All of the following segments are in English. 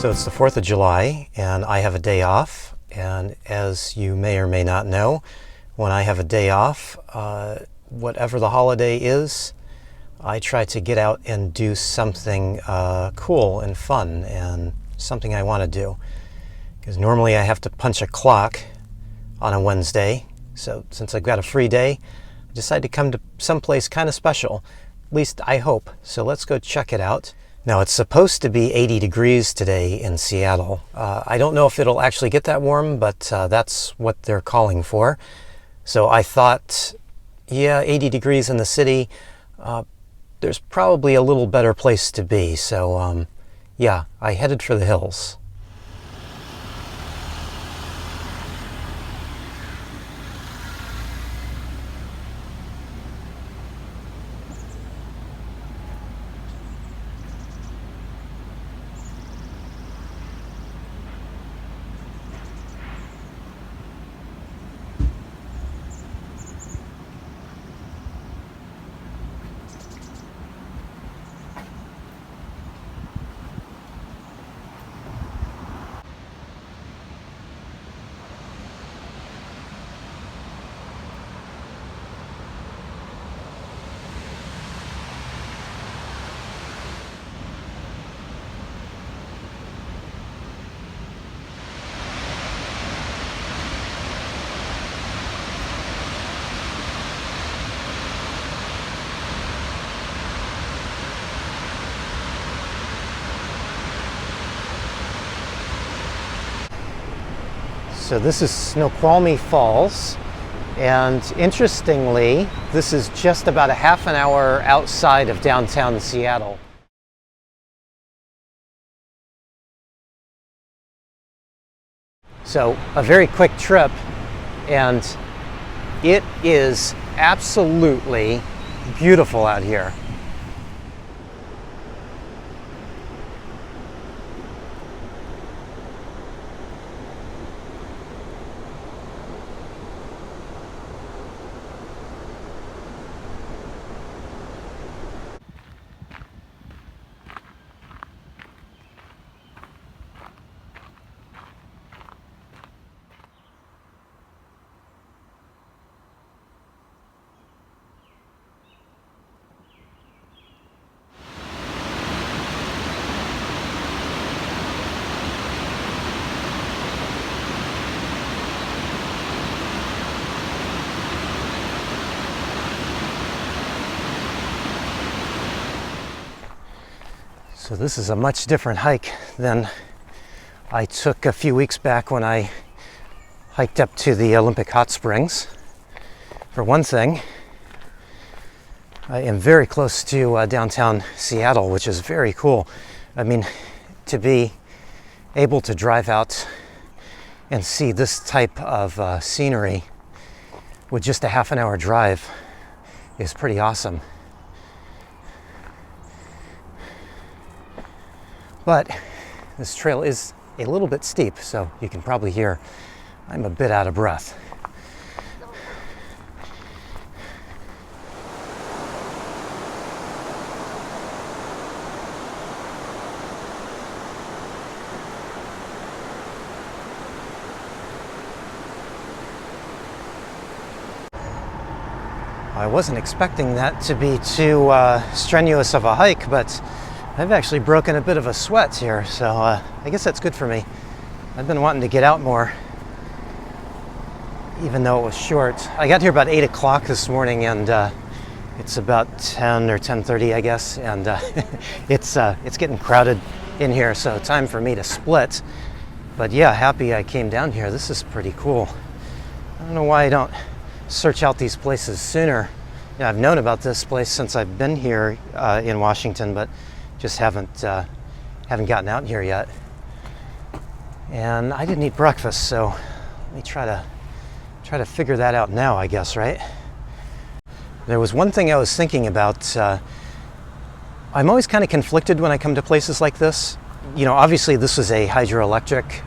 So it's the 4th of July and I have a day off, and as you may or may not know, when I have a day off, whatever the holiday is, I try to get out and do something cool and fun and something I want to do. Because normally I have to punch a clock on a Wednesday, so since I've got a free day, I decided to come to someplace kind of special. At least I hope. So let's go check it out. Now it's supposed to be 80 degrees today in Seattle. I don't know if it'll actually get that warm, but that's what they're calling for. So I thought, yeah, 80 degrees in the city, there's probably a little better place to be. So yeah, I headed for the hills. So this is Snoqualmie Falls, and interestingly, this is just about a half an hour outside of downtown Seattle. So a very quick trip, and it is absolutely beautiful out here. So this is a much different hike than I took a few weeks back when I hiked up to the Olympic Hot Springs. For one thing, I am very close to downtown Seattle, which is very cool. I mean, to be able to drive out and see this type of scenery with just a half an hour drive is pretty awesome. But this trail is a little bit steep, so you can probably hear I'm a bit out of breath. I wasn't expecting that to be too strenuous of a hike, but I've actually broken a bit of a sweat here, so I guess that's good for me. I've been wanting to get out more, even though it was short. I got here about 8 o'clock this morning, and it's about 10 or 10:30, I guess, and it's getting crowded in here, so time for me to split. But yeah, happy I came down here. This is pretty cool. I don't know why I don't search out these places sooner. You know, I've known about this place since I've been here in Washington, but just haven't gotten out here yet. And I didn't eat breakfast, so let me try to figure that out now, I guess, right? There was one thing I was thinking about. I'm always kind of conflicted when I come to places like this. You know, obviously this is a hydroelectric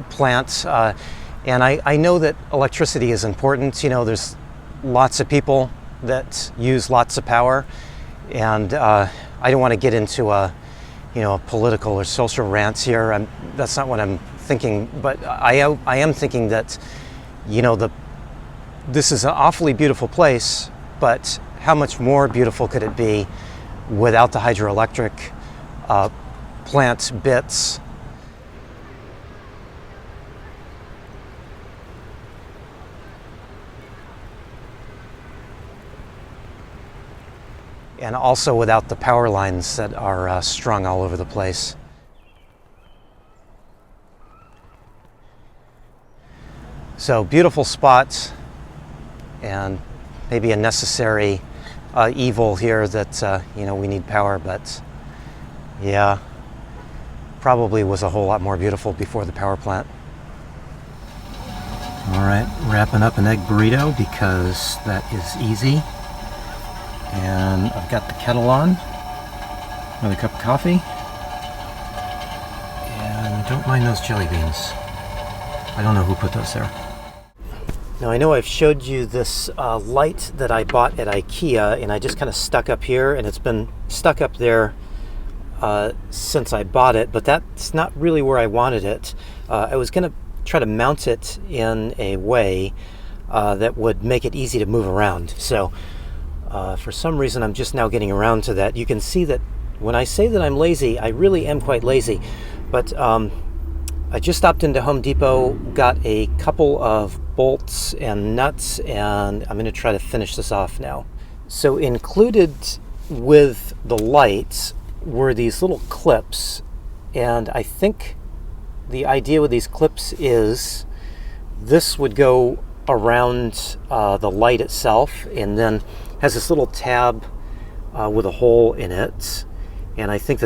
plant, and I know that electricity is important. You know, there's lots of people that use lots of power, and I don't want to get into a a political or social rant here. That's not what I'm thinking, but I am thinking that, this is an awfully beautiful place, but how much more beautiful could it be without the hydroelectric plant bits? And also without the power lines that are strung all over the place. So beautiful spot, and maybe a necessary evil here that we need power, but yeah, probably was a whole lot more beautiful before the power plant. All right, wrapping up an egg burrito because that is easy. And I've got the kettle on, another cup of coffee, and don't mind those jelly beans. I don't know who put those there. Now I know I've showed you this light that I bought at IKEA, and I just kind of stuck up here, and it's been stuck up there since I bought it, but that's not really where I wanted it. I was going to try to mount it in a way that would make it easy to move around. So for some reason, I'm just now getting around to that. You can see that when I say that I'm lazy, I really am quite lazy. But I just stopped into Home Depot, got a couple of bolts and nuts, and I'm going to try to finish this off now. So included with the lights were these little clips, and I think the idea with these clips is this would go around the light itself, and then has this little tab with a hole in it, and I think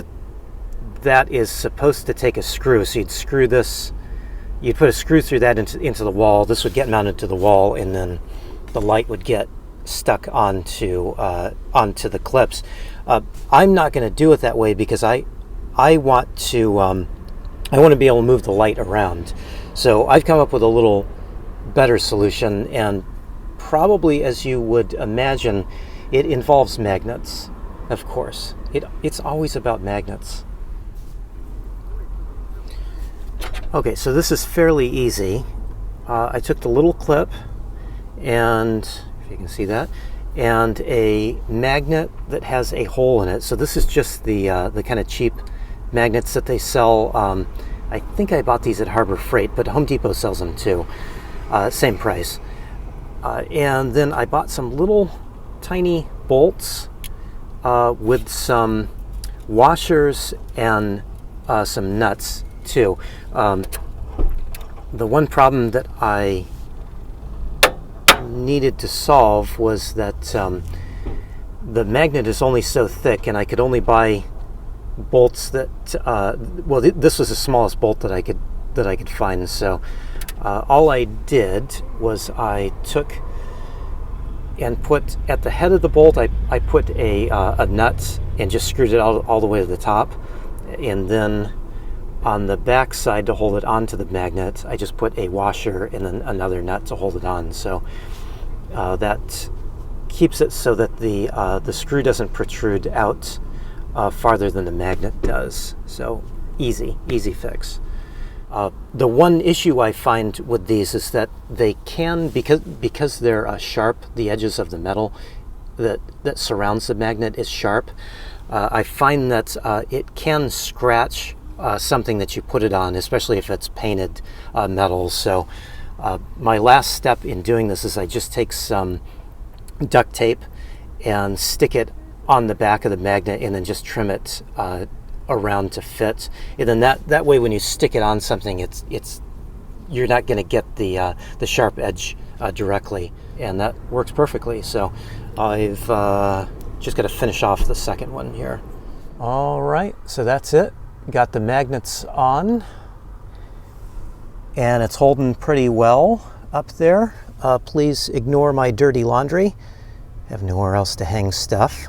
that is supposed to take a screw. So you'd put a screw through that into the wall. This would get mounted to the wall, and then the light would get stuck onto the clips. I'm not going to do it that way because I want to be able to move the light around. So I've come up with a little better solution, and probably, as you would imagine, it involves magnets, of course. It's always about magnets. Okay, so this is fairly easy. I took the little clip, and if you can see that, and a magnet that has a hole in it. So this is just the kind of cheap magnets that they sell. I think I bought these at Harbor Freight, but Home Depot sells them too. Same price. And then I bought some little tiny bolts with some washers and some nuts too. The one problem that I needed to solve was that the magnet is only so thick, and I could only buy bolts that this was the smallest bolt that I could find. So all I did was I took and put at the head of the bolt, I put a nut and just screwed it all the way to the top, and then on the back side to hold it onto the magnet, I just put a washer and then another nut to hold it on. So that keeps it so that the screw doesn't protrude out farther than the magnet does. So easy fix. The one issue I find with these is that they can, because they're sharp, the edges of the metal that surrounds the magnet is sharp. I find that it can scratch something that you put it on, especially if it's painted metal. So my last step in doing this is I just take some duct tape and stick it on the back of the magnet, and then just trim it around to fit. And then that way, when you stick it on something, you're not going to get the sharp edge directly, and that works perfectly. So I've just got to finish off the second one here. All right, so that's it. Got the magnets on, and it's holding pretty well up there. Please ignore my dirty laundry. I have nowhere else to hang stuff.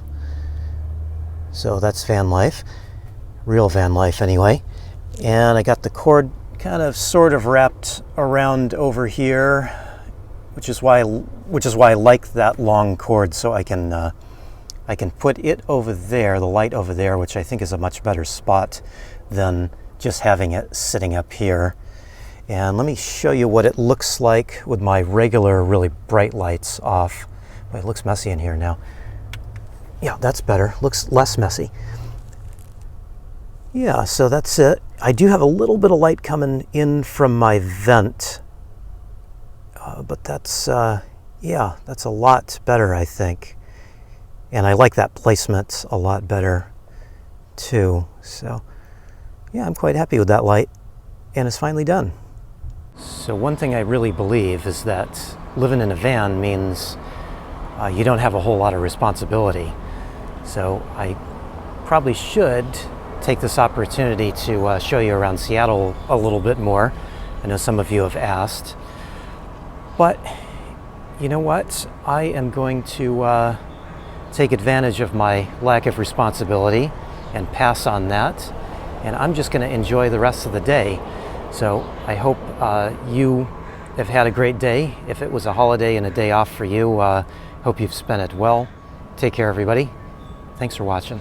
So that's van life. Real van life anyway. And I got the cord kind of sort of wrapped around over here, which is why I like that long cord, so I can I can put it over there, the light over there, which I think is a much better spot than just having it sitting up here. And let me show you what it looks like with my regular, really bright lights off. Boy, it looks messy in here now. Yeah, that's better. Looks less messy. Yeah, so that's it. I do have a little bit of light coming in from my vent. But that's, yeah, that's a lot better, I think. And I like that placement a lot better, too. So, yeah, I'm quite happy with that light. And it's finally done. So one thing I really believe is that living in a van means you don't have a whole lot of responsibility. So I probably should take this opportunity to show you around Seattle a little bit more. I know some of you have asked. But you know what? I am going to take advantage of my lack of responsibility and pass on that. And I'm just going to enjoy the rest of the day. So I hope you have had a great day. If it was a holiday and a day off for you, hope you've spent it well. Take care, everybody. Thanks for watching.